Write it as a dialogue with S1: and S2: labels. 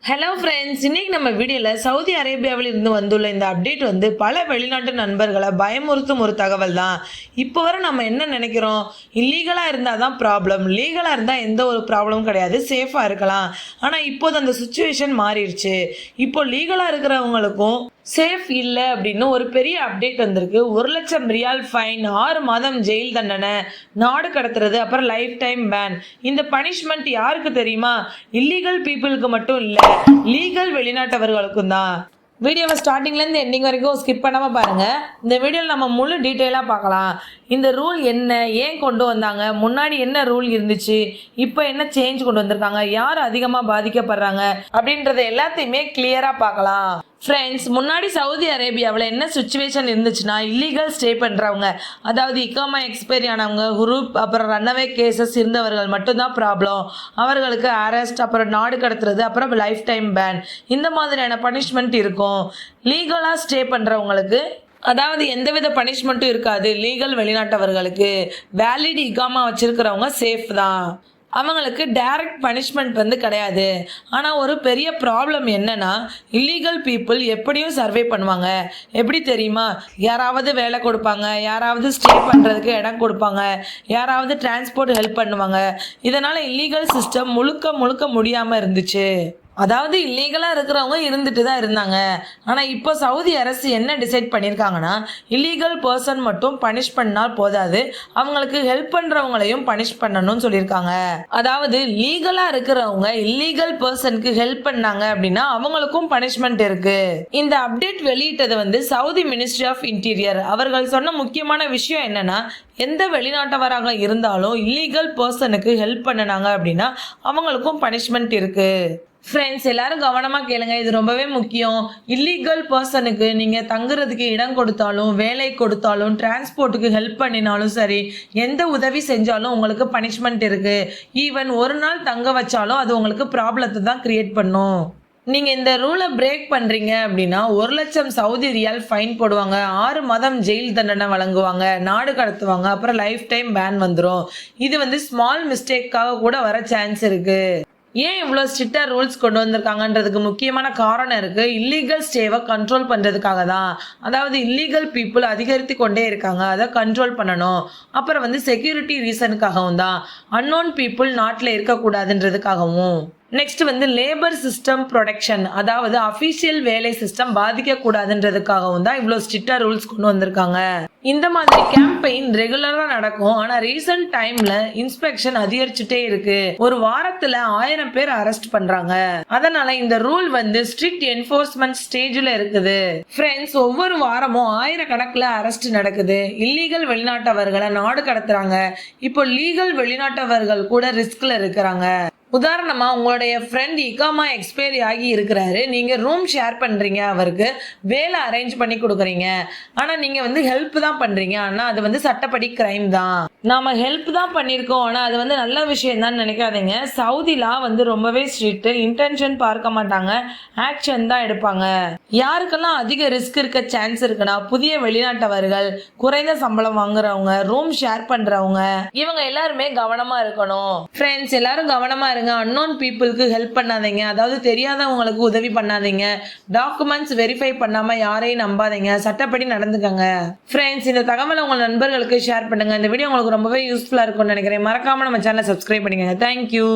S1: Hello friends, இன்னைக்கு நம்ம வீடியோவில் சவுதி அரேபியாவில் இருந்து வந்துள்ள இந்த அப்டேட் பல வெளிநாட்டு நண்பர்களை பயமுறுத்தும் ஒரு தகவல் தான். இப்போ வரை நம்ம என்ன நினைக்கிறோம், இல்லீகலாக இருந்தால் தான் ப்ராப்ளம், லீகலாக இருந்தால் எந்த ஒரு ப்ராப்ளமும் கிடையாது, சேஃபாக இருக்கலாம். ஆனால் இப்போது அந்த சுச்சுவேஷன் மாறிடுச்சு. இப்போ லீகலாக இருக்கிறவங்களுக்கும் சேஃப் இல்லை அப்படின்னு ஒரு பெரிய அப்டேட் வந்திருக்கு. 1,00,000 ரியால் ஃபைன், 6 மாதம் ஜெயில் தண்டனை, நாடு கடத்துறது, அப்புறம் லைஃப் டைம் பேன். இந்த பனிஷ்மெண்ட் யாருக்கு தெரியுமா? இல்லீகல் பீப்புளுக்கு மட்டும் இல்லை, லீகல் வெளிநாட்டவர்களுக்கும் தான். வீடியோவை ஸ்டார்டிங்லேருந்து எண்டிங் வரைக்கும் ஸ்கிப் பண்ணாமல் பாருங்கள். இந்த வீடியோவில் நம்ம முழு டீட்டெயிலாக பார்க்கலாம். இந்த ரூல் என்ன, ஏன் கொண்டு வந்தாங்க, முன்னாடி என்ன ரூல் இருந்துச்சு, இப்போ என்ன சேஞ்ச் கொண்டு வந்திருக்காங்க, யார் அதிகமாக பாதிக்கப்படுறாங்க அப்படின்றத எல்லாத்தையுமே கிளியராக பார்க்கலாம். ஃப்ரெண்ட்ஸ், முன்னாடி சவுதி அரேபியாவில் என்ன சுச்சுவேஷன் இருந்துச்சுன்னா, இல்லீகல் ஸ்டே பண்ணுறவங்க, அதாவது இக்காமா எக்ஸ்பைரி ஆனவங்க, குரூப் அப்புறம் ரன்னவே கேசஸ் இருந்தவர்கள் மட்டும்தான் ப்ராப்ளம். அவர்களுக்கு அரெஸ்ட், அப்புறம் நாடு கடத்துறது, அப்புறம் லைஃப் டைம் பேன், இந்த மாதிரியான பனிஷ்மெண்ட் இருக்கும். லீகலாக ஸ்டே பண்ணுறவங்களுக்கு அதாவது எந்தவித பனிஷ்மெண்ட்டும் இருக்காது. லீகல் வெளிநாட்டவர்களுக்கு வேலிட் இகாமா வச்சிருக்கிறவங்க சேஃப் தான், அவங்களுக்கு டைரக்ட் பனிஷ்மெண்ட் கிடையாது. ஆனால் ஒரு பெரிய ப்ராப்ளம் என்னன்னா, இல்லீகல் பீப்புள் எப்படியும் சர்வே பண்ணுவாங்க. எப்படி தெரியுமா? யாராவது வேலை கொடுப்பாங்க, யாராவது ஸ்டே பண்ணுறதுக்கு இடம் கொடுப்பாங்க, யாராவது டிரான்ஸ்போர்ட் ஹெல்ப் பண்ணுவாங்க. இதனால் இல்லீகல் சிஸ்டம் முழுக்க முடியாமல் இருந்துச்சு. அதாவது இல்லீகலாக இருக்கிறவங்க இருந்துட்டு தான் இருந்தாங்க. ஆனால் இப்போ சவுதி அரசு என்ன டிசைட் பண்ணியிருக்காங்கன்னா, இல்லீகல் பர்சன் மட்டும் பனிஷ் பண்ணால் போதாது, அவங்களுக்கு ஹெல்ப் பண்ணுறவங்களையும் பனிஷ் பண்ணணும்னு சொல்லியிருக்காங்க. அதாவது லீகலாக இருக்கிறவங்க இல்லீகல் பர்சனுக்கு ஹெல்ப் பண்ணாங்க அப்படின்னா அவங்களுக்கும் பனிஷ்மெண்ட் இருக்கு. இந்த அப்டேட் வெளியிட்டது சவுதி மினிஸ்ட்ரி ஆஃப் இன்டீரியர். அவர்கள் சொன்ன முக்கியமான விஷயம் என்னன்னா, எந்த வெளிநாட்டவராக இருந்தாலும் இல்லீகல் பர்சனுக்கு ஹெல்ப் பண்ணினாங்க அப்படின்னா அவங்களுக்கும் பனிஷ்மெண்ட் இருக்கு. ஃப்ரெண்ட்ஸ், எல்லாரும் கவனமாக கேளுங்க, இது ரொம்பவே முக்கியம். இல்லீகல் பர்சனுக்கு நீங்கள் தங்குறதுக்கு இடம் கொடுத்தாலும், வேலை கொடுத்தாலும், டிரான்ஸ்போர்ட்டுக்கு ஹெல்ப் பண்ணினாலும் சரி, எந்த உதவி செஞ்சாலும் உங்களுக்கு பனிஷ்மெண்ட் இருக்குது. ஈவன் ஒரு நாள் தங்க வச்சாலும் அது உங்களுக்கு ப்ராப்ளத்தை தான் கிரியேட் பண்ணும். நீங்கள் இந்த ரூலை பிரேக் பண்ணுறீங்க அப்படின்னா 1,00,000 சவுதி ரியால் ஃபைன் போடுவாங்க, 6 மாதம் ஜெயில் தண்டனை வழங்குவாங்க, நாடு கடத்துவாங்க, அப்புறம் லைஃப் டைம் பேன் வந்துடும். இது ஸ்மால் மிஸ்டேக்காக கூட வர சான்ஸ் இருக்குது. ஏன் இவ்வளோ ஸ்ட்ரிக்டாக ரூல்ஸ் கொண்டு வந்திருக்காங்கன்றதுக்கு முக்கியமான காரணம் இருக்குது. இல்லீகல் ஸ்டேவை கண்ட்ரோல் பண்ணுறதுக்காக தான். அதாவது இல்லீகல் பீப்புள் அதிகரித்து கொண்டே இருக்காங்க, அதை கண்ட்ரோல் பண்ணணும். அப்புறம் செக்யூரிட்டி ரீசனுக்காகவும் தான், அன்னோன் பீப்புள் நாட்டில் இருக்கக்கூடாதுன்றதுக்காகவும். நெக்ஸ்ட் லேபர் சிஸ்டம் ப்ரொடெக்ஷன், அதாவது அஃபீஷியல் வேலை சிஸ்டம் பாதிக்கக்கூடாதுன்றதுக்காகவும் தான் இவ்வளோ ஸ்ட்ரிக்டாக ரூல்ஸ் கொண்டு வந்திருக்காங்க. இந்த மாதிரி கேம்பெயின் ரெகுலராக நடக்கும். ஆனால் ரீசன்ட் டைம்ல இன்ஸ்பெக்ஷன் அதிகரிச்சுட்டே இருக்கு. ஒரு வாரத்தில் 1000 பேர் அரெஸ்ட் பண்றாங்க. அதனால இந்த ரூல் ஸ்ட்ரிக்ட் என்ஃபோர்ஸ்மெண்ட் ஸ்டேஜில் இருக்குது. ஃப்ரெண்ட்ஸ், ஒவ்வொரு வாரமும் 1000 கணக்கில் அரெஸ்ட் நடக்குது. இல்லீகல் வெளிநாட்டவர்களை நாடு கடத்துறாங்க. இப்போ லீகல் வெளிநாட்டவர்கள் கூட ரிஸ்க்ல இருக்கிறாங்க. உதாரணமா, உங்களுடைய ஃப்ரெண்ட் இகாமா எக்ஸ்பைரி ஆகி இருக்கிறாரு, நீங்க ரூம் ஷேர் பண்றீங்க, அவருக்கு வேலை அரேஞ்ச் பண்ணி கொடுக்குறீங்க. ஆனா நீங்க ஹெல்ப் தான் பண்றீங்க, ஆனா அது சட்டப்படி கிரைம் தான். நாம ஹெல்ப் தான் பண்ணியிருக்கோம், ஆனா அது நல்ல விஷயம் தான் நினைக்காதீங்க. சவுதிலா ரொம்பவே ஸ்ட்ரிக்ட், இன்டென்ஷன் பார்க்க மாட்டாங்க, ஆக்ஷன் தான் எடுப்பாங்க. யாருக்கெல்லாம் அதிக ரிஸ்க் இருக்க சான்ஸ் இருக்குன்னா, புதிய வெளிநாட்டவர்கள், குறைந்த சம்பளம் வாங்குறவங்க, ரூம் ஷேர் பண்றவங்க, இவங்க எல்லாருமே கவனமா இருக்கணும். ஃப்ரெண்ட்ஸ், எல்லாரும் கவனமா இருங்க. அன்னோன் பீப்புளுக்கு ஹெல்ப் பண்ணாதீங்க, அதாவது தெரியாதவங்களுக்கு உதவி பண்ணாதீங்க. டாக்குமெண்ட்ஸ் வெரிஃபை பண்ணாம யாரையும் நம்பாதீங்க, சட்டப்படி நடந்துக்கங்க. ஃப்ரெண்ட்ஸ், இந்த தகவலை உங்கள் நண்பர்களுக்கு ஷேர் பண்ணுங்க. இந்த வீடியோ உங்களுக்கு ரொம்பவே யூஸ்ஃபுல்லா இருக்கும்னு நினைக்கிறேன். மறக்காம நம்ம சேனலை சப்ஸ்கிரைப் பண்ணிக்கங்க. தேங்க்யூ.